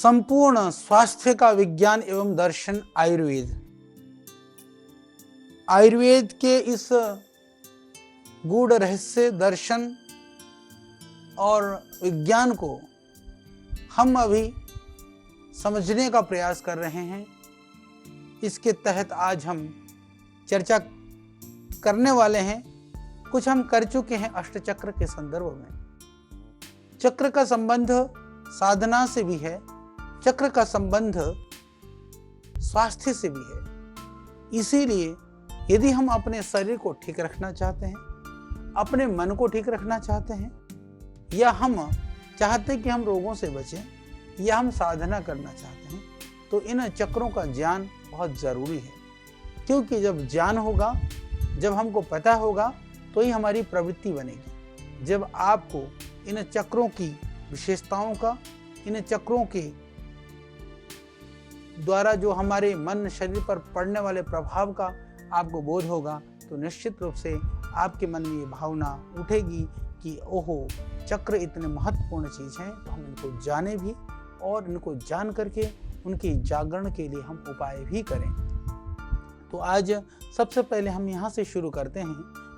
संपूर्ण स्वास्थ्य का विज्ञान एवं दर्शन आयुर्वेद। आयुर्वेद के इस गूढ़ रहस्य दर्शन और विज्ञान को हम अभी समझने का प्रयास कर रहे हैं। इसके तहत आज हम चर्चा करने वाले हैं। कुछ हम कर चुके हैं अष्टचक्र के संदर्भ में। चक्र का संबंध साधना से भी है, चक्र का संबंध स्वास्थ्य से भी है। इसीलिए यदि हम अपने शरीर को ठीक रखना चाहते हैं, अपने मन को ठीक रखना चाहते हैं, या हम चाहते हैं कि हम रोगों से बचें, या हम साधना करना चाहते हैं, तो इन चक्रों का ज्ञान बहुत ज़रूरी है। क्योंकि जब ज्ञान होगा, जब हमको पता होगा, तो ही हमारी प्रवृत्ति बनेगी। जब आपको इन चक्रों की विशेषताओं का, इन चक्रों के द्वारा जो हमारे मन शरीर पर पड़ने वाले प्रभाव का आपको बोध होगा, तो निश्चित रूप से आपके मन में ये भावना उठेगी कि ओहो, चक्र इतने महत्वपूर्ण चीज़ हैं, तो हम इनको जाने भी और इनको जान करके उनके जागरण के लिए हम उपाय भी करें। तो आज सबसे पहले हम यहाँ से शुरू करते हैं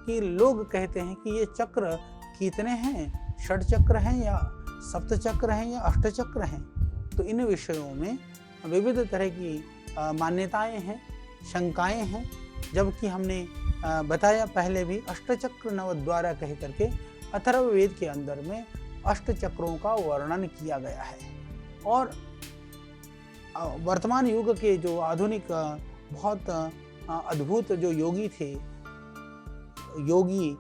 कि लोग कहते हैं कि ये चक्र कितने हैं, षट चक्र हैं या सप्त चक्र हैं या अष्ट चक्र हैं। तो इन विषयों में विविध तरह की मान्यताएं हैं, शंकाएं हैं। जबकि हमने बताया पहले भी अष्टचक्र नवद्वारा कह करके अथर्ववेद के अंदर में अष्ट चक्रों का वर्णन किया गया है। और वर्तमान युग के जो आधुनिक बहुत अद्भुत जो योगी थे, योगी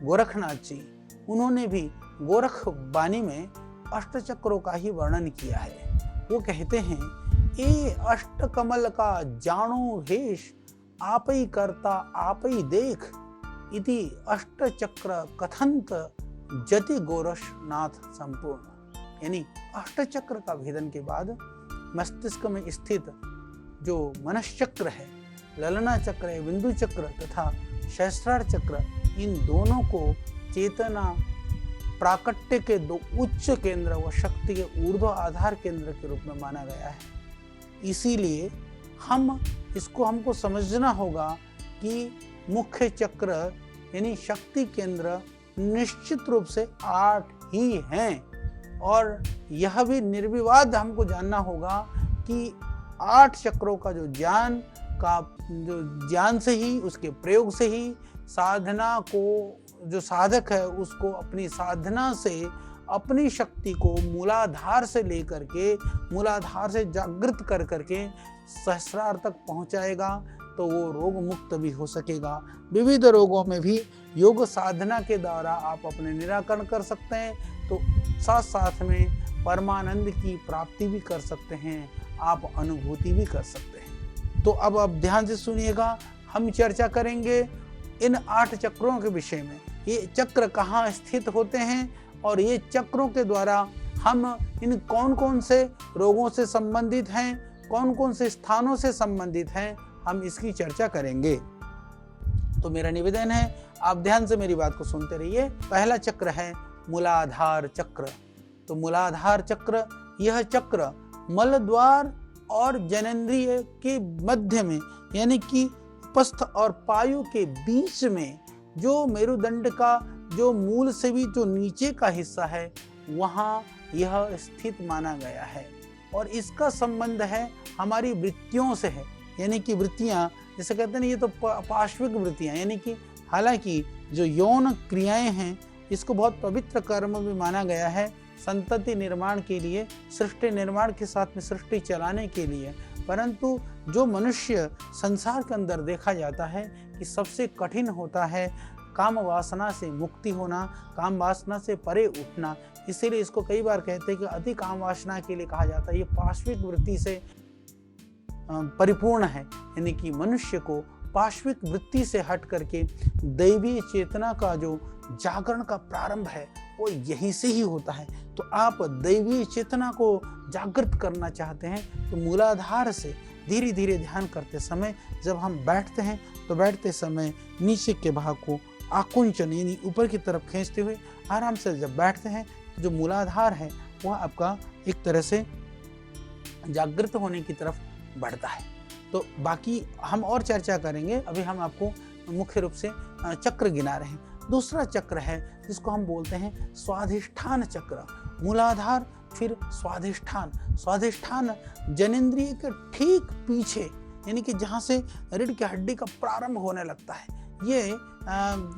गोरखनाथ जी, उन्होंने भी गोरख बानी में अष्ट चक्रों का ही वर्णन किया है। वो कहते हैं, ए अष्ट कमल का जानो भेष, आप ही करता आप ही देख, इति अष्ट चक्र कथंत जति गोरखनाथ संपूर्ण। यानी अष्ट चक्र का भेदन के बाद मस्तिष्क में स्थित जो मनश्चक्र है, ललना चक्र है, बिंदु चक्र तथा सहस्रार चक्र, इन दोनों को चेतना प्राकट्य के दो उच्च केंद्र व शक्ति के ऊर्ध्व आधार केंद्र के रूप में माना गया है। इसीलिए हमको समझना होगा कि मुख्य चक्र यानी शक्ति केंद्र निश्चित रूप से 8 ही हैं। और यह भी निर्विवाद हमको जानना होगा कि 8 चक्रों का जो ज्ञान से ही, उसके प्रयोग से ही साधना को, जो साधक है उसको अपनी साधना से अपनी शक्ति को मूलाधार से लेकर के, मूलाधार से जागृत कर करके सहस्रार तक पहुंचाएगा, तो वो रोग मुक्त भी हो सकेगा। विविध रोगों में भी योग साधना के द्वारा आप अपने निराकरण कर सकते हैं। तो साथ साथ में परमानंद की प्राप्ति भी कर सकते हैं, आप अनुभूति भी कर सकते हैं। तो अब आप ध्यान से सुनिएगा, हम चर्चा करेंगे इन 8 चक्रों के विषय में। ये चक्र कहाँ स्थित होते हैं और ये चक्रों के द्वारा हम इन कौन कौन से रोगों से संबंधित हैं, कौन कौन से स्थानों से संबंधित हैं, हम इसकी चर्चा करेंगे। तो मेरा निवेदन है, आप ध्यान से मेरी बात को सुनते रहिए। पहला चक्र है मूलाधार चक्र। तो मूलाधार चक्र, यह चक्र मलद्वार और जननेंद्रिय के मध्य में, यानी कि उपस्थ और पायु के बीच में, जो मेरुदंड का जो मूल से भी जो नीचे का हिस्सा है, वहाँ यह स्थित माना गया है। और इसका संबंध है हमारी वृत्तियों से है। यानी कि वृत्तियाँ, जैसे कहते हैं, ये तो पार्श्विक वृत्तियाँ, यानी कि हालांकि जो यौन क्रियाएं हैं, इसको बहुत पवित्र कर्म भी माना गया है, संतति निर्माण के लिए, सृष्टि निर्माण के साथ में सृष्टि चलाने के लिए। परंतु जो मनुष्य संसार के अंदर देखा जाता है कि सबसे कठिन होता है काम वासना से मुक्ति होना, काम वासना से परे उठना। इसीलिए इसको कई बार कहते हैं कि अति काम वासना के लिए कहा जाता है, ये पार्श्विक वृत्ति से परिपूर्ण है। यानी कि मनुष्य को पार्श्विक वृत्ति से हट करके दैवीय चेतना का जो जागरण का प्रारंभ है, वो यहीं से ही होता है। तो आप दैवीय चेतना को जागृत करना चाहते हैं, तो मूलाधार से धीरे धीरे ध्यान करते समय जब हम बैठते हैं, तो बैठते समय नीचे के भाग को आकुंचन यानी ऊपर की तरफ खींचते हुए आराम से जब बैठते हैं, तो जो मूलाधार है वह आपका एक तरह से जागृत होने की तरफ बढ़ता है। तो बाकी हम और चर्चा करेंगे, अभी हम आपको मुख्य रूप से चक्र गिना रहे हैं। दूसरा चक्र है जिसको हम बोलते हैं स्वाधिष्ठान चक्र। मूलाधार फिर स्वाधिष्ठान। स्वाधिष्ठान जनेंद्रिय के ठीक पीछे, यानी कि जहाँ से रीढ़ की हड्डी का प्रारंभ होने लगता है, ये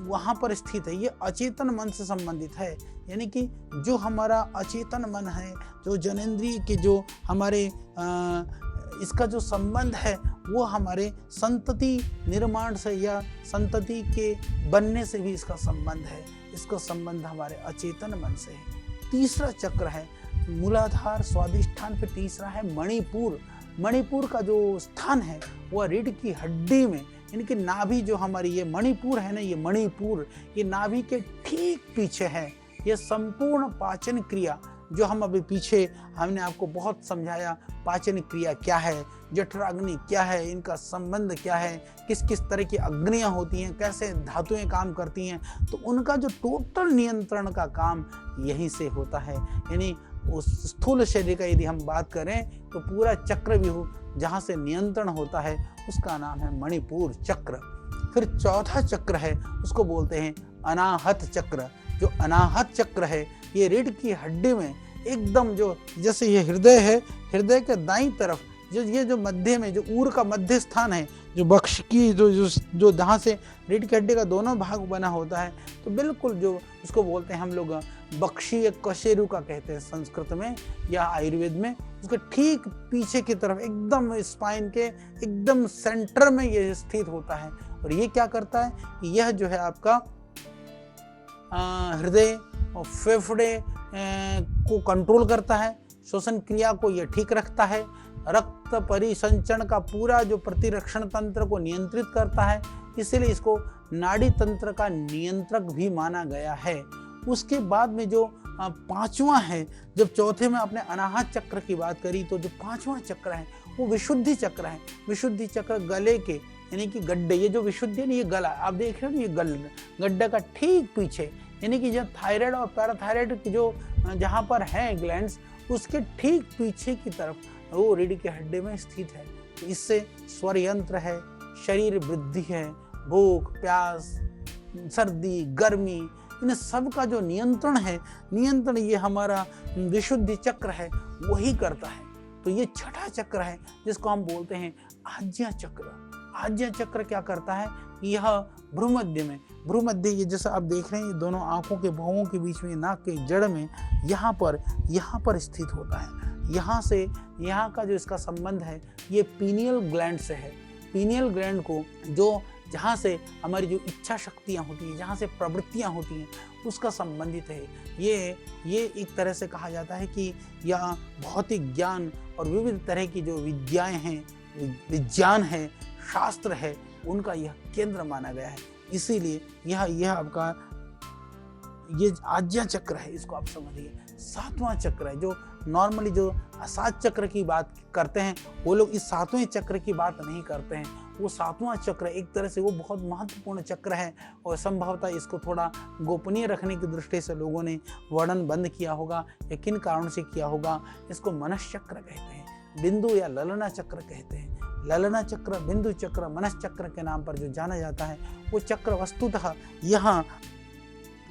वहाँ पर स्थित है। ये अचेतन मन से संबंधित है, यानी कि जो हमारा अचेतन मन है, जो जनेंद्रिय के जो हमारे इसका जो संबंध है वो हमारे संतति निर्माण से या संतति के बनने से भी इसका संबंध है। इसका संबंध हमारे अचेतन मन से है। तीसरा चक्र है मूलाधार स्वाधिष्ठान, फिर तीसरा है मणिपुर। मणिपुर का जो स्थान है वह रीढ़ की हड्डी में, यानी कि नाभि जो हमारी ये मणिपुर है ना, ये मणिपुर ये नाभि के ठीक पीछे है। ये संपूर्ण पाचन क्रिया जो हम अभी पीछे हमने आपको बहुत समझाया, पाचन क्रिया क्या है, जठराग्नि क्या है, इनका संबंध क्या है, किस किस तरह की अग्नियां होती हैं, कैसे धातुएं काम करती हैं, तो उनका जो टोटल नियंत्रण का काम यहीं से होता है। यानी उस स्थूल शरीर का यदि हम बात करें तो पूरा चक्रव्यूह जहाँ से नियंत्रण होता है उसका नाम है मणिपुर चक्र। फिर चौथा चक्र है उसको बोलते हैं अनाहत चक्र। जो अनाहत चक्र है ये रीढ़ की हड्डी में एकदम, जो जैसे ये हृदय है, हृदय के दाईं तरफ ये जो मध्य में जो ऊर का मध्य स्थान है, जो बक्ष की जो जहाँ से रीढ़ की हड्डी का दोनों भाग बना होता है, तो बिल्कुल जो उसको बोलते हैं हम लोग बक्षीय कशेरुका कहते हैं संस्कृत में या आयुर्वेद में, उसके ठीक पीछे की तरफ एकदम स्पाइन के एकदम सेंटर में ये स्थित होता है। और ये क्या करता है, यह जो है आपका हृदय और फेफड़े को कंट्रोल करता है, श्वसन क्रिया को यह ठीक रखता है, रक्त परिसंचरण का पूरा जो प्रतिरक्षण तंत्र को नियंत्रित करता है, इसलिए इसको नाड़ी तंत्र का नियंत्रक भी माना गया है। उसके बाद में जो पांचवा है, जब चौथे में आपने अनाहत चक्र की बात करी, तो जो पांचवा चक्र है वो विशुद्धि चक्र है। विशुद्धि चक्र गले के, यानी कि गड्ढे, ये जो विशुद्धि है ना, ये गला आप देख रहे हो, ये गड्ढे का ठीक पीछे, यानी कि जब थायराइड और पैराथायराइड की जो जहाँ पर है ग्लैंड्स, उसके ठीक पीछे की तरफ वो रीढ़ की हड्डी में स्थित है। तो इससे स्वर यंत्र है, शरीर वृद्धि है, भूख प्यास, सर्दी गर्मी, इन सब का जो नियंत्रण है, नियंत्रण ये हमारा विशुद्धि चक्र है वही करता है। तो ये छठा चक्र है जिसको हम बोलते हैं आज्ञा चक्र। आज्ञा चक्र क्या करता है, यह भ्रूमध्य में, भ्रूमध्य ये जैसा आप देख रहे हैं, ये दोनों आंखों के भौहों के बीच में, नाक के जड़ में, यहाँ पर स्थित होता है। यहाँ से यहाँ का जो इसका संबंध है ये पीनियल ग्लैंड से है। पीनियल ग्लैंड को जो जहाँ से हमारी जो इच्छा शक्तियाँ होती हैं, जहाँ से प्रवृत्तियाँ होती हैं, उसका संबंधित है। ये एक तरह से कहा जाता है कि यह भौतिक ज्ञान और विविध तरह की जो विद्याएं हैं, विज्ञान है, शास्त्र है, उनका यह केंद्र माना गया है। इसीलिए यह आपका ये आज्ञा चक्र है, इसको आप समझिए। सातवां चक्र है जो नॉर्मली जो 7 चक्र की बात करते हैं वो लोग इस 7वें चक्र की बात नहीं करते हैं। वो 7वां चक्र एक तरह से वो बहुत महत्वपूर्ण चक्र है और संभवतः इसको थोड़ा गोपनीय रखने की दृष्टि से लोगों ने वर्णन बंद किया होगा या किन कारण से किया होगा। इसको मनस चक्र कहते हैं, बिंदु या ललना चक्र कहते हैं। ललना चक्र, बिंदु चक्र, मनस चक्र के नाम पर जो जाना जाता है वो चक्र वस्तुतः यहाँ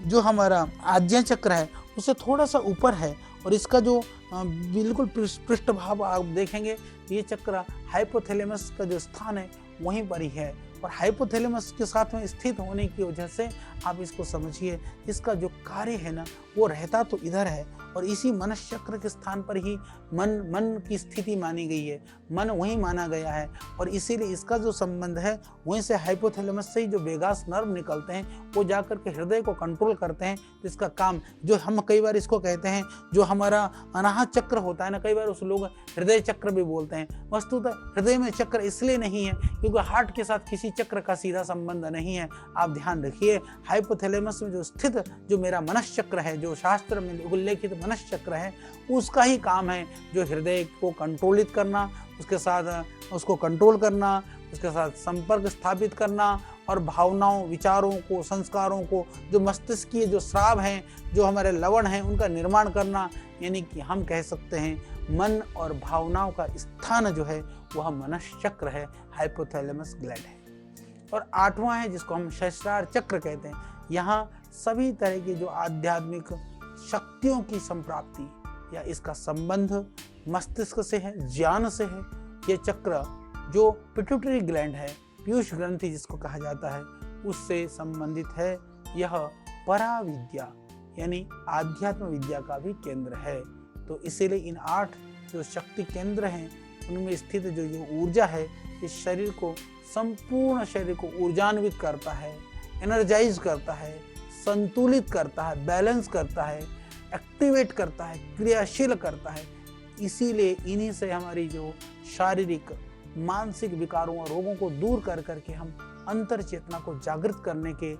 जो हमारा आज्ञा चक्र है उससे थोड़ा सा ऊपर है। और इसका जो बिल्कुल पृष्ठभाग आप देखेंगे, ये चक्र हाइपोथैलेमस का जो स्थान है वहीं पर ही है। और हाइपोथैलेमस के साथ में स्थित होने की वजह से आप इसको समझिए, इसका जो कार्य है ना वो रहता तो इधर है और इसी मनस चक्र के स्थान पर ही मन की स्थिति मानी गई है, मन वहीं माना गया है। और इसीलिए इसका जो संबंध है वहीं से हाइपोथैलेमस से ही जो वेगास नर्व निकलते हैं वो जाकर के हृदय को कंट्रोल करते हैं। तो इसका काम जो हम कई बार इसको कहते हैं, जो हमारा अनाहत चक्र होता है ना, कई बार उस लोग हृदय चक्र भी बोलते हैं। वस्तुतः हृदय में चक्र इसलिए नहीं है क्योंकि हार्ट के साथ किसी चक्र का सीधा संबंध नहीं है। आप ध्यान रखिए, हाइपोथैलेमस में जो स्थित जो मेरा मनस चक्र है, जो शास्त्र में उल्लेखित मनस चक्र है, उसका ही काम है जो हृदय को कंट्रोलित करना, उसके साथ उसको कंट्रोल करना, उसके साथ संपर्क स्थापित करना और भावनाओं, विचारों को, संस्कारों को, जो मस्तिष्कीय जो स्राव हैं, जो हमारे लवण हैं, उनका निर्माण करना। यानी कि हम कह सकते हैं मन और भावनाओं का स्थान जो है वह मनश्चक्र है, हाइपोथैलेमस ग्लैंड है। और 8वां है जिसको हम सहस्रार चक्र कहते हैं। यहाँ सभी तरह की जो आध्यात्मिक शक्तियों की संप्राप्ति या इसका संबंध मस्तिष्क से है, ज्ञान से है। ये चक्र जो पिट्यूटरी ग्लैंड है, पीयूष ग्रंथि जिसको कहा जाता है, उससे संबंधित है। यह पराविद्या यानी आध्यात्म विद्या का भी केंद्र है। तो इसीलिए इन 8 जो शक्ति केंद्र हैं उनमें स्थित जो ये ऊर्जा है, इस शरीर को, संपूर्ण शरीर को ऊर्जान्वित करता है, एनर्जाइज करता है, संतुलित करता है, बैलेंस करता है, एक्टिवेट करता है, क्रियाशील करता है। इसीलिए इन्हीं से हमारी जो शारीरिक मानसिक विकारों और रोगों को दूर कर करके हम अंतर चेतना को जागृत करने के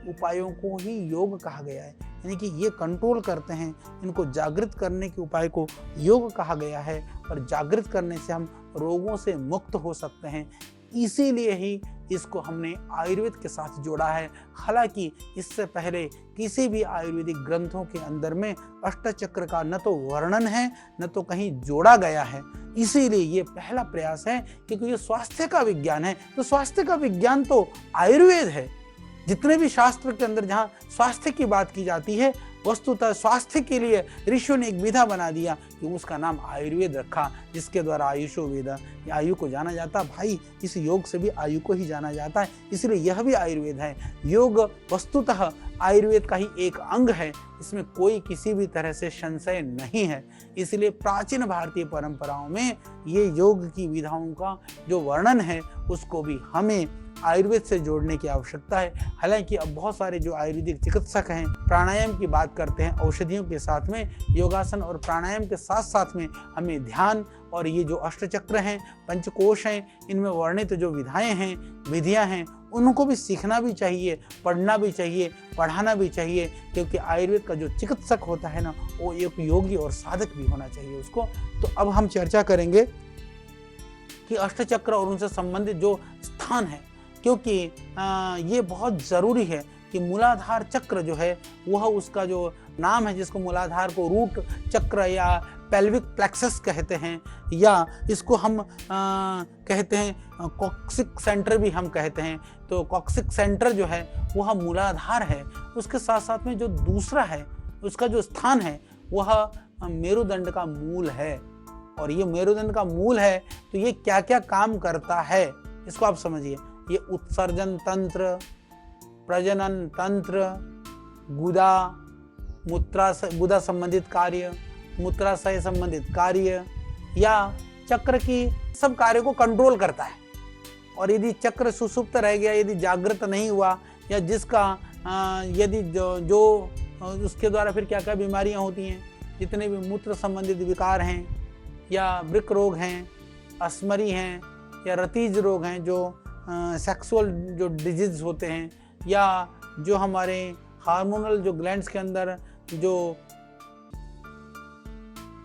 उपायों को ही योग कहा गया है। यानी कि ये कंट्रोल करते हैं, इनको जागृत करने के उपाय को योग कहा गया है। और जागृत करने से हम रोगों से मुक्त हो सकते हैं। इसीलिए ही इसको हमने आयुर्वेद के साथ जोड़ा है। हालांकि इससे पहले किसी भी आयुर्वेदिक ग्रंथों के अंदर में अष्टचक्र का न तो वर्णन है न तो कहीं जोड़ा गया है। इसीलिए ये पहला प्रयास है, क्योंकि ये स्वास्थ्य का विज्ञान है। तो स्वास्थ्य का विज्ञान तो आयुर्वेद है। जितने भी शास्त्र के अंदर जहाँ स्वास्थ्य की बात की जाती है, वस्तुतः स्वास्थ्य के लिए ऋषियों ने एक विधा बना दिया कि उसका नाम आयुर्वेद रखा, जिसके द्वारा आयुषो वेद, आयु को जाना जाता। भाई इस योग से भी आयु को ही जाना जाता है, इसलिए यह भी आयुर्वेद है। योग वस्तुतः आयुर्वेद का ही एक अंग है, इसमें कोई किसी भी तरह से संशय नहीं है। इसलिए प्राचीन भारतीय परंपराओं में ये योग की विधाओं का जो वर्णन है उसको भी हमें आयुर्वेद से जोड़ने की आवश्यकता है। हालांकि अब बहुत सारे जो आयुर्वेदिक चिकित्सक हैं प्राणायाम की बात करते हैं, औषधियों के साथ में योगासन और प्राणायाम के साथ साथ में हमें ध्यान और ये जो अष्टचक्र हैं, पंचकोश हैं, इनमें वर्णित जो विधाएं हैं, विधियां हैं, उनको भी सीखना भी चाहिए, पढ़ना भी चाहिए, पढ़ाना भी चाहिए। क्योंकि आयुर्वेद का जो चिकित्सक होता है ना, वो एक योगी और साधक भी होना चाहिए उसको। तो अब हम चर्चा करेंगे कि अष्टचक्र और उनसे संबंधित जो स्थान है, क्योंकि ये बहुत ज़रूरी है कि मूलाधार चक्र जो है वह उसका जो नाम है, जिसको मूलाधार को रूट चक्र या पेल्विक प्लेक्सस कहते हैं, या इसको हम कहते हैं कॉक्सिक सेंटर भी हम कहते हैं। तो कॉक्सिक सेंटर जो है वह मूलाधार है। उसके साथ साथ में जो दूसरा है उसका जो स्थान है वह मेरुदंड का मूल है। और ये मेरुदंड का मूल है तो ये क्या क्या काम करता है इसको आप समझिए। ये उत्सर्जन तंत्र, प्रजनन तंत्र, गुदा संबंधित कार्य, मूत्राशय संबंधित कार्य या चक्र की सब कार्य को कंट्रोल करता है। और यदि चक्र सुसुप्त रह गया, यदि जागृत नहीं हुआ, या जिसका यदि जो उसके द्वारा फिर क्या क्या बीमारियां होती हैं, जितने भी मूत्र संबंधित विकार हैं या वृक्क रोग हैं, अस्मरी हैं या रतीज रोग हैं, जो सेक्सुअल जो डिजीज होते हैं, या जो हमारे हार्मोनल जो ग्लैंड्स के अंदर जो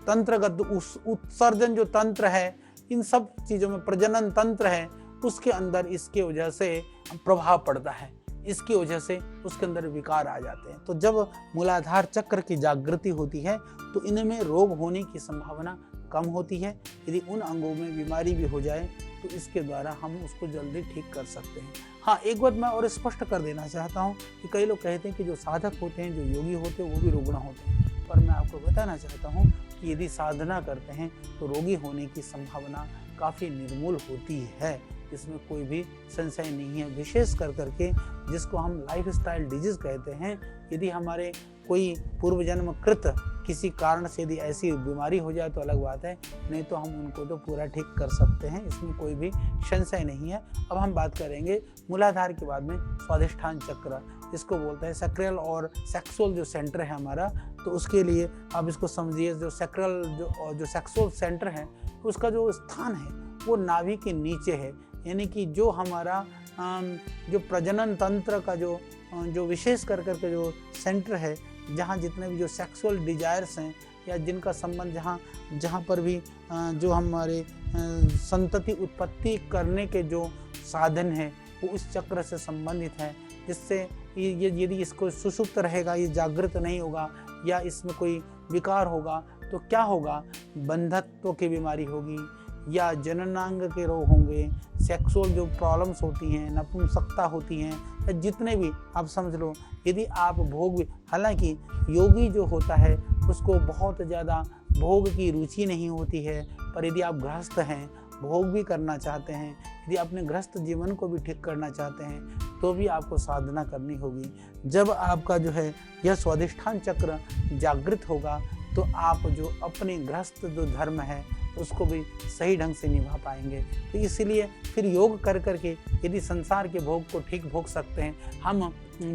तंत्रगत उत्सर्जन जो तंत्र है, इन सब चीज़ों में प्रजनन तंत्र है, उसके अंदर इसके वजह से प्रभाव पड़ता है, इसकी वजह से उसके अंदर विकार आ जाते हैं। तो जब मूलाधार चक्र की जागृति होती है तो इनमें रोग होने की संभावना कम होती है। यदि उन अंगों में बीमारी भी हो जाए तो इसके द्वारा हम उसको जल्दी ठीक कर सकते हैं। हाँ, एक बात मैं और स्पष्ट कर देना चाहता हूँ कि कई लोग कहते हैं कि जो साधक होते हैं, जो योगी होते हैं, वो भी रुग्ण होते हैं। पर मैं आपको बताना चाहता हूँ कि यदि साधना करते हैं तो रोगी होने की संभावना काफ़ी निर्मूल होती है, इसमें कोई भी संशय नहीं है। विशेष कर करके जिसको हम लाइफस्टाइल डिजीज कहते हैं, यदि हमारे कोई पूर्व जन्म कृत किसी कारण से यदि ऐसी बीमारी हो जाए तो अलग बात है, नहीं तो हम उनको तो पूरा ठीक कर सकते हैं, इसमें कोई भी संशय नहीं है। अब हम बात करेंगे मूलाधार के बाद में स्वादिष्ठान चक्र, इसको बोलते हैं सैक्रल और सेक्सुअल जो सेंटर है हमारा। तो उसके लिए आप इसको समझिए, जो सैक्रल जो सेक्सुअल सेंटर है उसका जो स्थान है वो नाभि के नीचे है। यानी कि जो हमारा जो प्रजनन तंत्र का जो विशेष कर के जो सेंटर है, जहाँ जितने भी जो सेक्सुअल डिजायर्स हैं या जिनका संबंध जहाँ पर भी जो हमारे संतति उत्पत्ति करने के जो साधन हैं वो उस चक्र से संबंधित है। जिससे यदि इसको सुषुप्त रहेगा, ये जागृत नहीं होगा या इसमें कोई विकार होगा तो क्या होगा, बंधत्व की बीमारी होगी या जननांग के रोग होंगे, सेक्सुअल जो प्रॉब्लम्स होती हैं, नपुंसकता होती हैं, या जितने भी आप समझ लो, यदि आप भोग भी, हालांकि योगी जो होता है उसको बहुत ज़्यादा भोग की रुचि नहीं होती है, पर यदि आप गृहस्थ हैं, भोग भी करना चाहते हैं, यदि अपने गृहस्थ जीवन को भी ठीक करना चाहते हैं, तो भी आपको साधना करनी होगी। जब आपका जो है यह स्वाधिष्ठान चक्र जागृत होगा तो आप जो अपने गृहस्थ जो धर्म है उसको भी सही ढंग से निभा पाएंगे। तो इसीलिए फिर योग कर करके यदि संसार के भोग को ठीक भोग सकते हैं, हम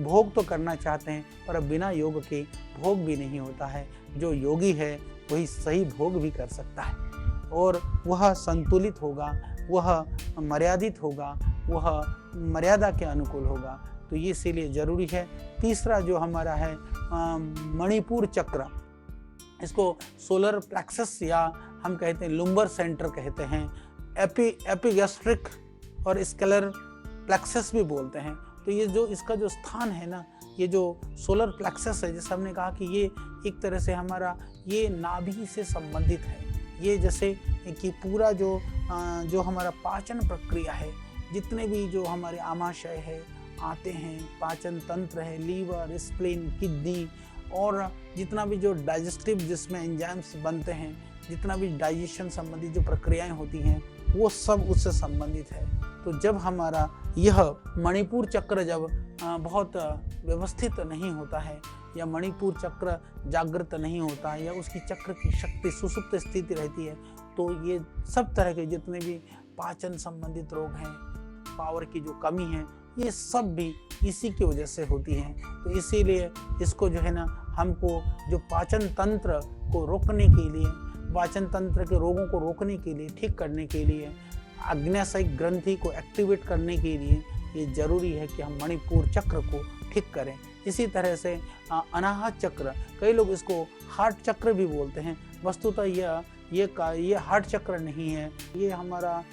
भोग तो करना चाहते हैं पर बिना योग के भोग भी नहीं होता है। जो योगी है वही सही भोग भी कर सकता है और वह संतुलित होगा, वह मर्यादित होगा, वह मर्यादा के अनुकूल होगा। तो ये इसीलिए जरूरी है। तीसरा जो हमारा है मणिपुर चक्र, इसको सोलर प्लेक्सस या हम कहते हैं लुम्बर सेंटर कहते हैं, एपिगैस्ट्रिक और स्केलर प्लेक्सस भी बोलते हैं। तो ये जो इसका जो स्थान है ना, ये जो सोलर प्लेक्सस है, जैसे हमने कहा कि ये एक तरह से हमारा ये नाभि से संबंधित है। ये जैसे कि पूरा जो हमारा पाचन प्रक्रिया है, जितने भी जो हमारे आमाशय है आते हैं, पाचन तंत्र है, लीवर, स्प्लीन, किडनी और जितना भी जो डाइजेस्टिव जिसमें एंजाइम्स बनते हैं, जितना भी डाइजेशन संबंधी जो प्रक्रियाएं होती हैं, वो सब उससे संबंधित है। तो जब हमारा यह मणिपुर चक्र जब बहुत व्यवस्थित नहीं होता है या मणिपुर चक्र जागृत नहीं होता है या उसकी चक्र की शक्ति सुसुप्त स्थिति रहती है, तो ये सब तरह के जितने भी पाचन संबंधित रोग हैं, पावर की जो कमी है, ये सब भी इसी की वजह से होती हैं। तो इसीलिए इसको जो है ना, हमको जो पाचन तंत्र को रोकने के लिए, पाचन तंत्र के रोगों को रोकने के लिए, ठीक करने के लिए, आग्नेयसायिक ग्रंथि को एक्टिवेट करने के लिए ये जरूरी है कि हम मणिपुर चक्र को ठीक करें। इसी तरह से अनाहत चक्र, कई लोग इसको हार्ट चक्र भी बोलते हैं। वस्तुतः ये हार्ट चक्र नहीं है, ये हमारा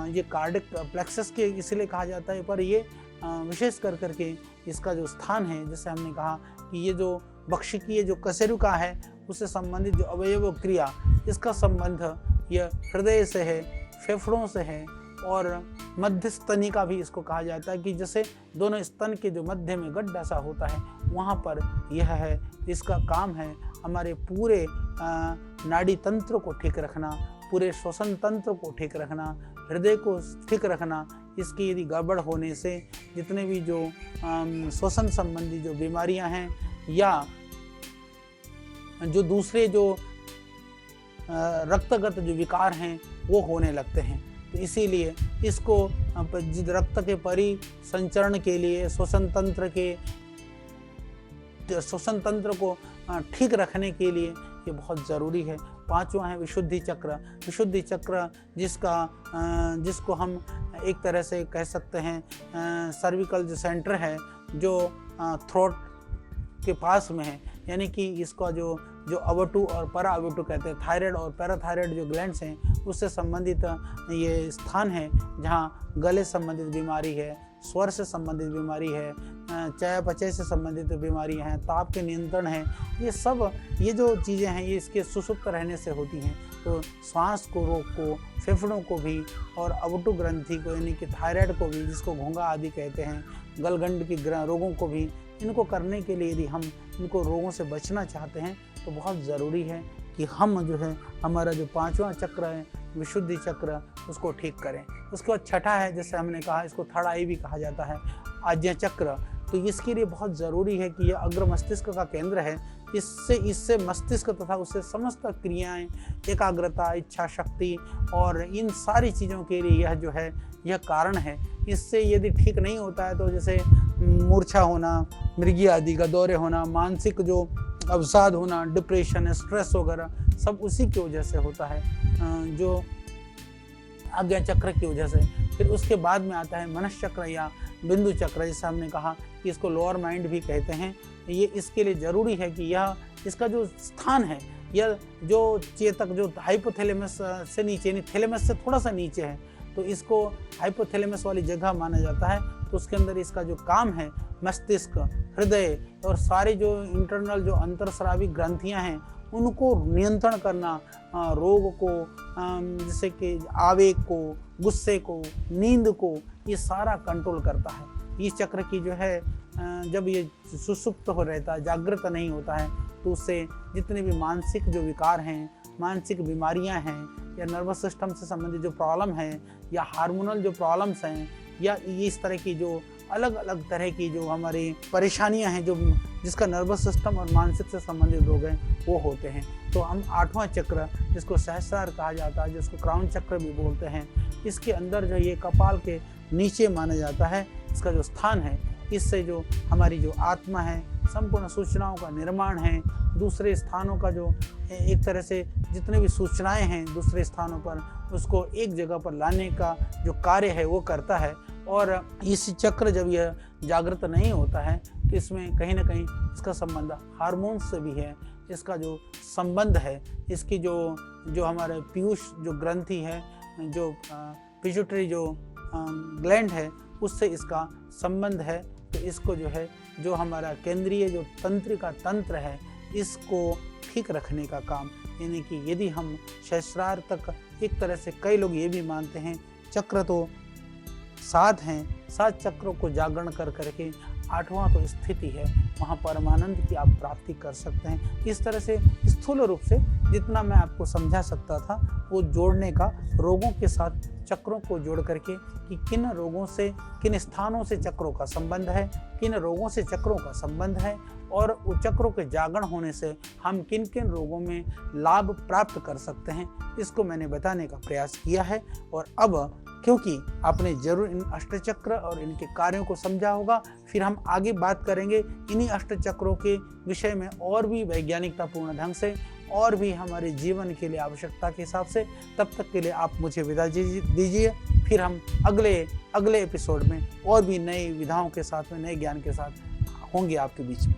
ये कार्डिक प्लेक्सस के इसलिए कहा जाता है, पर ये विशेष कर करके इसका जो स्थान है, जैसे हमने कहा कि ये जो बक्षिकीय जो कशेरुका है उससे संबंधित जो अवयव क्रिया, इसका संबंध यह हृदय से है, फेफड़ों से है और मध्य स्तनिका भी इसको कहा जाता है कि जैसे दोनों स्तन के जो मध्य में गड्ढा सा होता है वहाँ पर यह है। इसका काम है हमारे पूरे नाड़ी तंत्र को ठीक रखना, पूरे श्वसन तंत्र को ठीक रखना, हृदय को ठीक रखना। इसकी यदि गड़बड़ होने से जितने भी जो श्वसन संबंधी जो बीमारियां हैं या जो दूसरे जो रक्तगत जो विकार हैं वो होने लगते हैं। तो इसीलिए इसको रक्त के परिसंचरण के लिए, श्वसन तंत्र को ठीक रखने के लिए ये बहुत ज़रूरी है। पांचवा है विशुद्धि चक्र। विशुद्धि चक्र जिसको हम एक तरह से कह सकते हैं सर्विकल जो सेंटर है जो थ्रोट के पास में है, यानी कि इसका जो अवटु और परा अवटु कहते हैं, थायराइड और पैराथायराइड जो ग्लैंड्स हैं उससे संबंधित ये स्थान है जहाँ गले संबंधित बीमारी है, स्वर से संबंधित बीमारी है, चयापचय से संबंधित बीमारी हैं, ताप के नियंत्रण है। ये सब ये जो चीज़ें हैं ये इसके सुसुप्त रहने से होती हैं। तो श्वास को रोग को, फेफड़ों को भी और अवटु ग्रंथि को यानी कि थायराइड को भी, जिसको घोंघा आदि कहते हैं, गलगंड की रोगों को भी, इनको करने के लिए यदि हम इनको रोगों से बचना चाहते हैं तो बहुत ज़रूरी है कि हम जो है हमारा जो पांचवा चक्र है विशुद्धि चक्र उसको ठीक करें। उसके बाद छठा है, जैसे हमने कहा इसको थर्ड आई भी कहा जाता है, आज्ञा चक्र। तो इसके लिए बहुत ज़रूरी है कि यह अग्र मस्तिष्क का केंद्र है। इससे मस्तिष्क तथा उससे समस्त क्रियाएं, एकाग्रता, इच्छा शक्ति और इन सारी चीज़ों के लिए यह जो है यह कारण है। इससे यदि ठीक नहीं होता है तो जैसे मूर्छा होना, मृगी आदि का दौरे होना, मानसिक जो अवसाद होना, डिप्रेशन, स्ट्रेस वगैरह सब उसी की वजह से होता है, जो आज्ञा चक्र की वजह से। फिर उसके बाद में आता है मनस चक्र या बिंदु चक्र, जिसे हमने कहा कि इसको लोअर माइंड भी कहते हैं। ये इसके लिए ज़रूरी है कि यह इसका जो स्थान है, यह जो चेतक जो हाइपोथैलेमस से नीचे, यानी थैलेमस से थोड़ा सा नीचे है, तो इसको हाइपोथैलेमस वाली जगह माना जाता है। तो उसके अंदर इसका जो काम है मस्तिष्क, हृदय और सारी जो इंटरनल जो अंतरस्रावी ग्रंथियां हैं उनको नियंत्रण करना, रोग को, जैसे कि आवेग को, गुस्से को, नींद को, ये सारा कंट्रोल करता है। इस चक्र की जो है जब ये सुसुप्त हो रहता है, जागृत नहीं होता है, तो उससे जितने भी मानसिक जो विकार हैं, मानसिक बीमारियां हैं, या नर्वस सिस्टम से संबंधित जो प्रॉब्लम हैं, या हार्मोनल जो प्रॉब्लम्स हैं, या इस तरह की जो अलग अलग तरह की जो हमारी परेशानियां हैं, जो जिसका नर्वस सिस्टम और मानसिक से संबंधित रोग हैं, वो होते हैं। तो हम 8वां चक्र, जिसको सहस्रार कहा जाता है, जिसको क्राउन चक्र भी बोलते हैं, इसके अंदर जो ये कपाल के नीचे माना जाता है, इसका जो स्थान है, इससे जो हमारी जो आत्मा है, संपूर्ण सूचनाओं का निर्माण है, दूसरे स्थानों का जो एक तरह से जितने भी सूचनाएं हैं दूसरे स्थानों पर, उसको एक जगह पर लाने का जो कार्य है वो करता है। और इस चक्र जब यह जागृत नहीं होता है, तो इसमें कहीं ना कहीं इसका संबंध हार्मोन्स से भी है। इसका जो संबंध है, इसकी जो हमारे पीयूष जो ग्रंथि है, जो पिट्यूटरी जो ग्लैंड है, उससे इसका संबंध है। तो इसको जो है, जो हमारा केंद्रीय जो तंत्रिका तंत्र है, इसको ठीक रखने का काम, यानी कि यदि हम सहस्रार तक, एक तरह से कई लोग ये भी मानते हैं चक्र तो 7 हैं, 7 चक्रों को जागरण कर करके 8वां तो स्थिति है, वहाँ परमानंद की आप प्राप्ति कर सकते हैं। इस तरह से स्थूल रूप से जितना मैं आपको समझा सकता था, वो जोड़ने का, रोगों के साथ चक्रों को जोड़ करके, कि किन रोगों से, किन स्थानों से चक्रों का संबंध है, किन रोगों से चक्रों का संबंध है, और उन चक्रों के जागरण होने से हम किन किन रोगों में लाभ प्राप्त कर सकते हैं, इसको मैंने बताने का प्रयास किया है। और अब क्योंकि आपने जरूर इन अष्टचक्र और इनके कार्यों को समझा होगा, फिर हम आगे बात करेंगे इन्हीं अष्टचक्रों के विषय में और भी वैज्ञानिकतापूर्ण ढंग से, और भी हमारे जीवन के लिए आवश्यकता के हिसाब से। तब तक के लिए आप मुझे विदा दीजिए, फिर हम अगले एपिसोड में और भी नई विधाओं के साथ में, नए ज्ञान के साथ होंगे आपके बीच में।